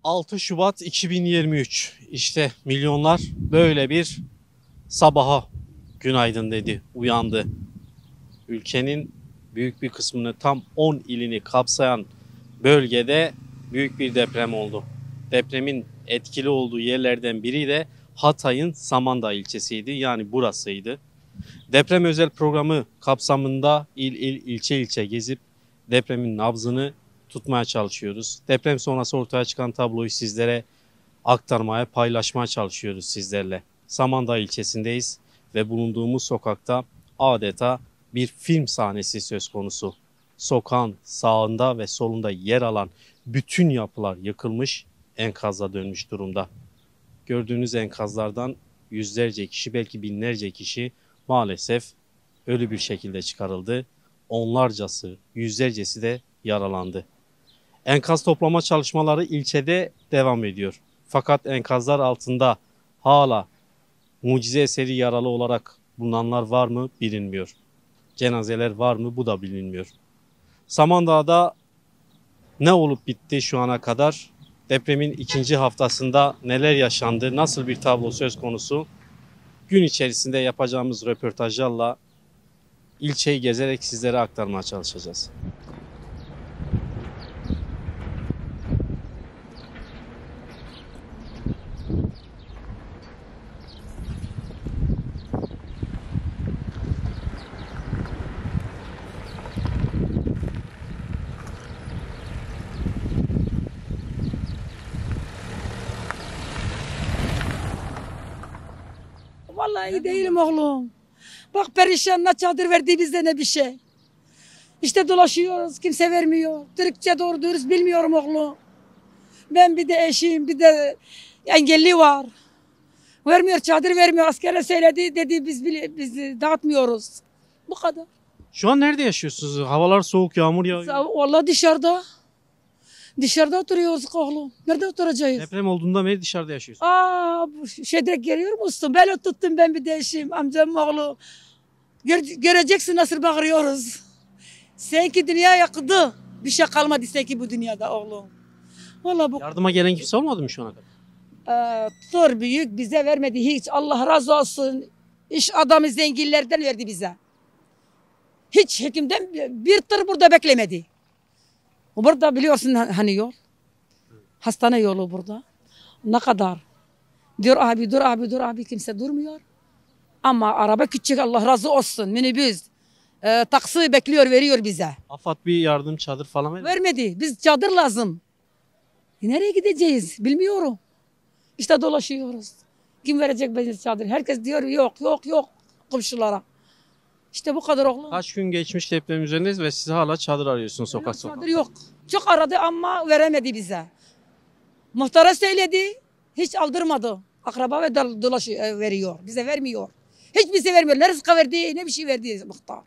6 Şubat 2023. İşte milyonlar böyle bir sabaha günaydın dedi, uyandı. Ülkenin büyük bir kısmını, tam 10 ilini kapsayan bölgede büyük bir deprem oldu. Depremin etkili olduğu yerlerden biri de Hatay'ın Samandağ ilçesiydi. Yani burasıydı. Deprem özel programı kapsamında ilçe ilçe gezip depremin nabzını tutmaya çalışıyoruz. Deprem sonrası ortaya çıkan tabloyu sizlere aktarmaya, paylaşmaya çalışıyoruz sizlerle. Samandağ ilçesindeyiz ve bulunduğumuz sokakta adeta bir film sahnesi söz konusu. Sokağın sağında ve solunda yer alan bütün yapılar yıkılmış, enkaza dönmüş durumda. Gördüğünüz enkazlardan yüzlerce kişi, belki binlerce kişi maalesef ölü bir şekilde çıkarıldı. Onlarcası, yüzlercesi de yaralandı. Enkaz toplama çalışmaları ilçede devam ediyor. Fakat enkazlar altında hala mucize eseri yaralı olarak bulunanlar var mı bilinmiyor. Cenazeler var mı bu da bilinmiyor. Samandağ'da ne olup bitti şu ana kadar? Depremin ikinci haftasında neler yaşandı? Nasıl bir tablo söz konusu? Gün içerisinde yapacağımız röportajlarla ilçeyi gezerek sizlere aktarmaya çalışacağız. Vallahi iyi değilim oğlum. Bak perişan, ne çadır verdi bize ne bir şey. İşte dolaşıyoruz, kimse vermiyor. Türkçe doğru dürüst bilmiyorum oğlum. Ben bir de eşim, bir de engelli var. Vermiyor, çadır vermiyor. Askere söyledi, dedi biz dağıtmıyoruz. Bu kadar. Şu an nerede yaşıyorsunuz? Havalar soğuk, yağmur yağıyor. Vallahi dışarıda. Dışarıda oturuyoruz oğlum. Nerede oturacağız? Deprem olduğunda beri dışarıda yaşıyorsunuz. Bu direkt geliyor musun? Ben tuttum, ben bir de eşim, amcam oğlu. Göreceksin nasıl bağırıyoruz. Sanki dünya yakıldı. Bir şey kalmadı sanki bu dünyada oğlum. Vallahi bu Yardıma gelen kimse olmadı mı şu ana kadar? tır büyük bize vermedi hiç. Allah razı olsun. İş adamı zenginlerden verdi bize. Hiç hekimden bir tır burada beklemedi. Burada biliyorsun hani yol. Hastane yolu burada. Ne kadar? Diyor abi dur abi dur abi, kimse durmuyor. Ama araba küçük, Allah razı olsun. Minibüs. Taksi bekliyor, veriyor bize. AFAD bir yardım çadır falan verdi. Vermedi. Biz çadır lazım. Nereye gideceğiz? Bilmiyorum. İşte dolaşıyoruz. Kim verecek bize çadır? Herkes diyor yok yok yok komşulara. İşte bu kadar oğlum. Kaç gün geçmiş deprem üzerindeyiz ve siz hala çadır arıyorsunuz sokak sokak. Çadır yok. Çok aradı ama veremedi bize. Muhtara söyledi. Hiç aldırmadı. Akraba ve veriyor. Bize vermiyor. Hiç bize vermiyor. Ne rızka verdi ne bir şey verdi muhtar.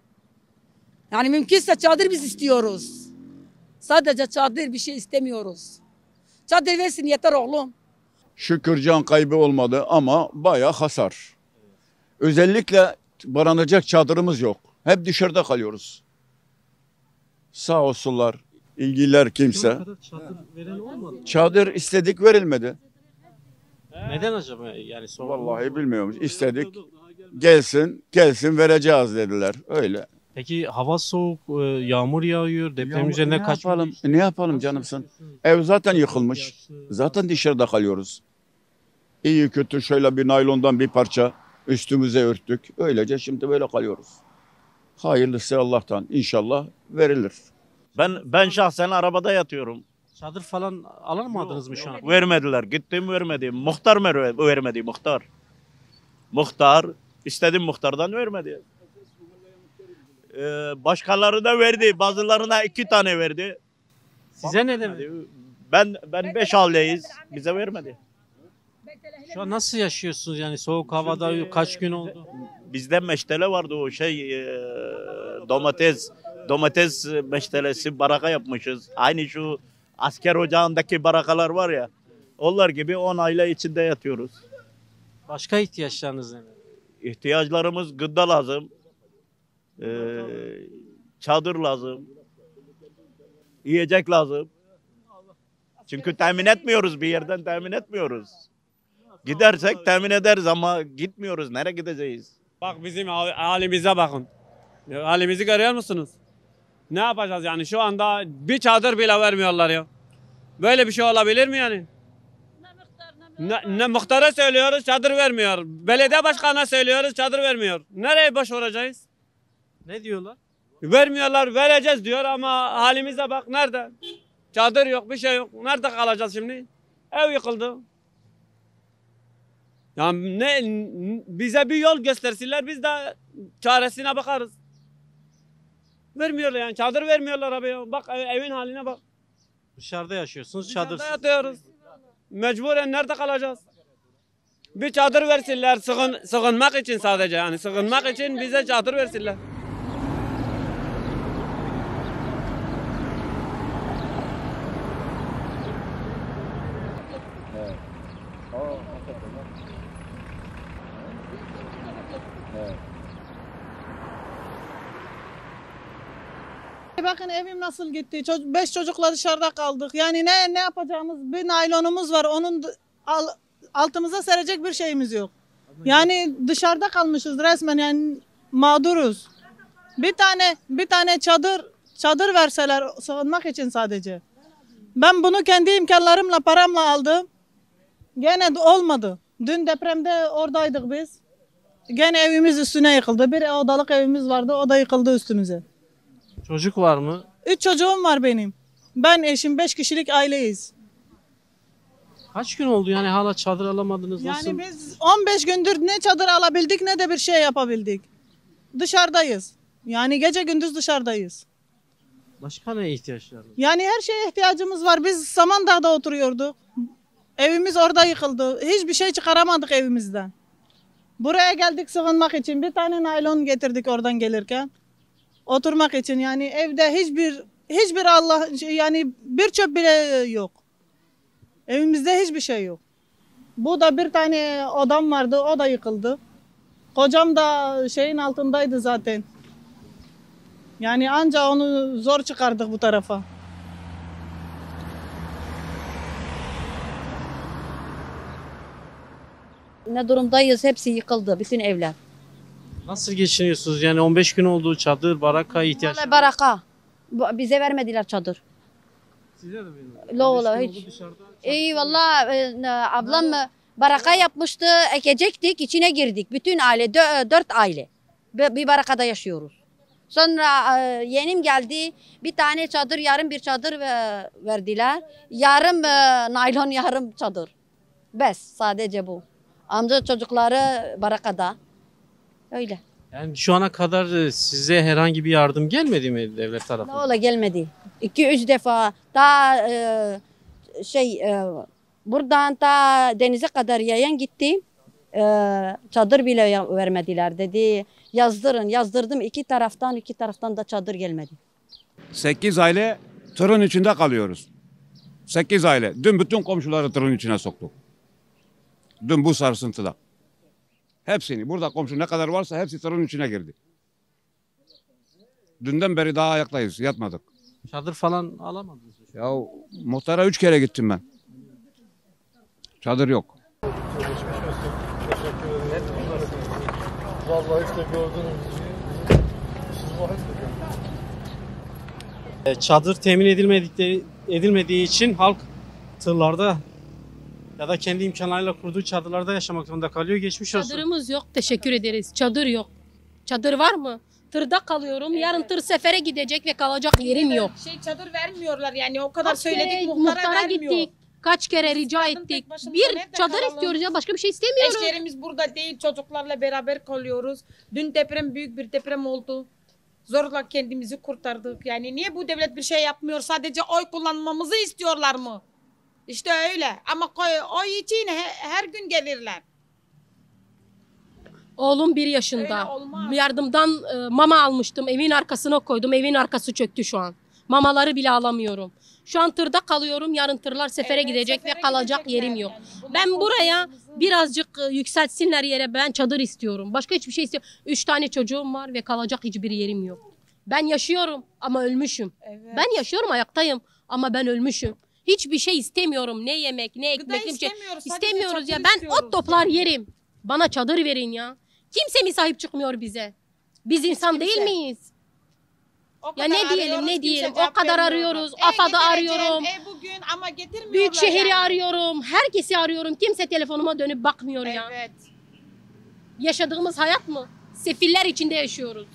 Yani mümkünse çadır biz istiyoruz. Sadece çadır, bir şey istemiyoruz. Çadır versin yeter oğlum. Şükür can kaybı olmadı ama bayağı hasar. Özellikle barınacak çadırımız yok. Hep dışarıda kalıyoruz. Sağ olsunlar, ilgililer kimse. Çadır veren olmadı. Çadır istedik verilmedi. Neden acaba? Yani Vallahi bilmiyorum. İstedik gelsin vereceğiz dediler. Öyle. Peki hava soğuk, yağmur yağıyor, deprem üzerine kaç gün yapalım? geçti? Ne yapalım canımsın? Ev zaten yıkılmış. Zaten dışarıda kalıyoruz. İyi kötü şöyle bir naylondan bir parça üstümüze örttük. Öylece şimdi böyle kalıyoruz. Hayırlısı Allah'tan. İnşallah verilir. Ben şahsen arabada yatıyorum. Çadır falan alamadınız mı şu an? Vermediler. Gittim vermedi. Muhtar vermedi muhtar. Muhtar istedim muhtardan vermedi. Başkaları da verdi. Bazılarına 2 tane verdi. Size ne demek? Ben 5 aileyiz. Bize vermedi. Şu an nasıl yaşıyorsunuz yani soğuk havada kaç gün oldu? Bizde meştele vardı o domates meştelesi baraka yapmışız. Aynı şu asker ocağındaki barakalar var ya. Onlar gibi 10 aile içinde yatıyoruz. Başka ihtiyaçlarınız ne? İhtiyaçlarımız gıda lazım. Çadır lazım. Yiyecek lazım. Çünkü temin etmiyoruz, bir yerden temin etmiyoruz. Gidersek temin ederiz ama gitmiyoruz. Nereye gideceğiz? Bak bizim halimize bakın. Halimizi görüyor musunuz? Ne yapacağız yani şu anda bir çadır bile vermiyorlar ya. Böyle bir şey olabilir mi yani? Ne muhtara söylüyoruz çadır vermiyor. Belediye başkanına söylüyoruz çadır vermiyor. Nereye başvuracağız? Ne diyorlar? Vermiyorlar, vereceğiz diyor ama halimize bak nerede? Çadır yok, bir şey yok. Nerede kalacağız şimdi? Ev yıkıldı. Yani bize bir yol göstersinler biz de çaresine bakarız. Vermiyorlar yani çadır vermiyorlar abi ya. Bak evin haline bak. Dışarıda yaşıyorsunuz, Dışarıda çadırsız. yatıyoruz. Mecburen nerede kalacağız? Bir çadır versinler sığınmak için sadece yani sığınmak için bize çadır versinler. Bakın evim nasıl gitti. 5 çocukla dışarıda kaldık. Yani ne yapacağımız bir naylonumuz var. Onun altımıza serecek bir şeyimiz yok. Yani dışarıda kalmışız resmen yani mağduruz. Bir tane çadır verseler sığınmak için sadece. Ben bunu kendi imkanlarımla paramla aldım. Gene de olmadı. Dün depremde oradaydık biz. Gene evimiz üstüne yıkıldı. Bir odalık evimiz vardı. O da yıkıldı üstümüze. Çocuk var mı? 3 çocuğum var benim. Ben eşim 5 kişilik aileyiz. Kaç gün oldu yani hala çadır alamadınız? Nasıl? Yani biz 15 gündür ne çadır alabildik ne de bir şey yapabildik. Dışarıdayız. Yani gece gündüz dışarıdayız. Başka ne ihtiyaçlar var? Yani her şeye ihtiyacımız var. Biz Samandağ'da oturuyorduk. Evimiz orada yıkıldı. Hiçbir şey çıkaramadık evimizden. Buraya geldik sığınmak için. Bir tane naylon getirdik oradan gelirken. Oturmak için yani evde hiçbir Allah yani bir çöp bile yok. Evimizde hiçbir şey yok. Bu da bir tane odam vardı o da yıkıldı. Kocam da şeyin altındaydı zaten. Yani anca onu zor çıkardık bu tarafa. Ne durumdayız? Hepsi yıkıldı. Bütün evler. Nasıl geçiniyorsunuz? Yani 15 gün oldu çadır, baraka ihtiyaç. Vallahi baraka. Bize vermediler çadır. Size de mi? La 15 ola gün hiç. oldu dışarıda. İyi valla ablam baraka yapmıştı. Ekecektik. İçine girdik. Bütün aile. 4 aile. Bir barakada yaşıyoruz. Sonra yeğenim geldi. Bir tane çadır, yarım bir çadır verdiler. Yarım naylon, yarım çadır. Bes sadece bu. Amca çocukları barakada. Öyle. Yani şu ana kadar size herhangi bir yardım gelmedi mi devlet Ne tarafından? ola gelmedi. 2-3 defa daha buradan ta denize kadar yayan gitti. Çadır bile vermediler dedi. Yazdırdım iki taraftan da çadır gelmedi. 8 aile tırın içinde kalıyoruz. 8 aile. Dün bütün komşuları tırın içine soktuk. Dün bu sarsıntıda. Hepsini. Burada komşu ne kadar varsa hepsi tırın içine girdi. Dünden beri daha ayaktayız. Yatmadık. Çadır falan alamadınız mı? Ya muhtara 3 kere gittim ben. Çadır yok. Vallahi işte gördünüz gibi siz vahiy Çadır temin edilmediği için halk tırlarda ya da kendi imkanlarıyla kurduğu çadırlarda yaşamak zorunda kalıyor. Geçmiş olsun. Çadırımız yok. Teşekkür ederiz. Çadır yok. Çadır var mı? Tırda kalıyorum. Yarın tır sefere gidecek ve kalacak yerim yok. Çadır vermiyorlar yani o kadar Kaç kere söyledik muhtara vermiyor. gittik. Kaç kere rica kadın tek ettik. başımıza Bir nerede çadır kalalım? istiyoruz ya. Başka bir şey istemiyoruz. Eşlerimiz burada değil çocuklarla beraber kalıyoruz. Dün büyük bir deprem oldu. Zorla kendimizi kurtardık. Yani niye bu devlet bir şey yapmıyor? Sadece oy kullanmamızı istiyorlar mı? İşte öyle. Ama oy için her gün gelirler. Oğlum 1 Öyle yaşında. olmaz. Yardımdan mama almıştım. Evin arkasına koydum. Evin arkası çöktü şu an. Mamaları bile alamıyorum. Şu an tırda kalıyorum. Yarın tırlar sefere Evet, gidecek sefere ve kalacak gidecekler yerim yok. yani. Bunlar Ben buraya korkularımızı- birazcık yükseltsinler yere. Ben çadır istiyorum. Başka hiçbir şey istiyorum. 3 tane çocuğum var ve kalacak hiçbir yerim yok. Ben yaşıyorum ama ölmüşüm. Evet. Ben yaşıyorum, ayaktayım ama ben ölmüşüm. Hiçbir şey istemiyorum. Ne yemek, ne Gıda ekmek, ne bir şey. istemiyoruz. Sadece İstemiyoruz ya. çadır Ben istiyoruz ot toplar yerim. Bana çadır verin ya. Kimse mi sahip çıkmıyor bize? Biz insan değil kimse. miyiz? O Ya kadar ne diyelim, arıyoruz, ne kimse diyelim? O cevap kadar vermiyorlar. arıyoruz. AFAD'ı getireceğim, arıyorum. bugün ama getirmiyorlar Büyük şehri yani. arıyorum. Herkesi arıyorum. Kimse telefonuma dönüp bakmıyor ya. Evet. Yaşadığımız hayat mı? Sefiller içinde yaşıyoruz.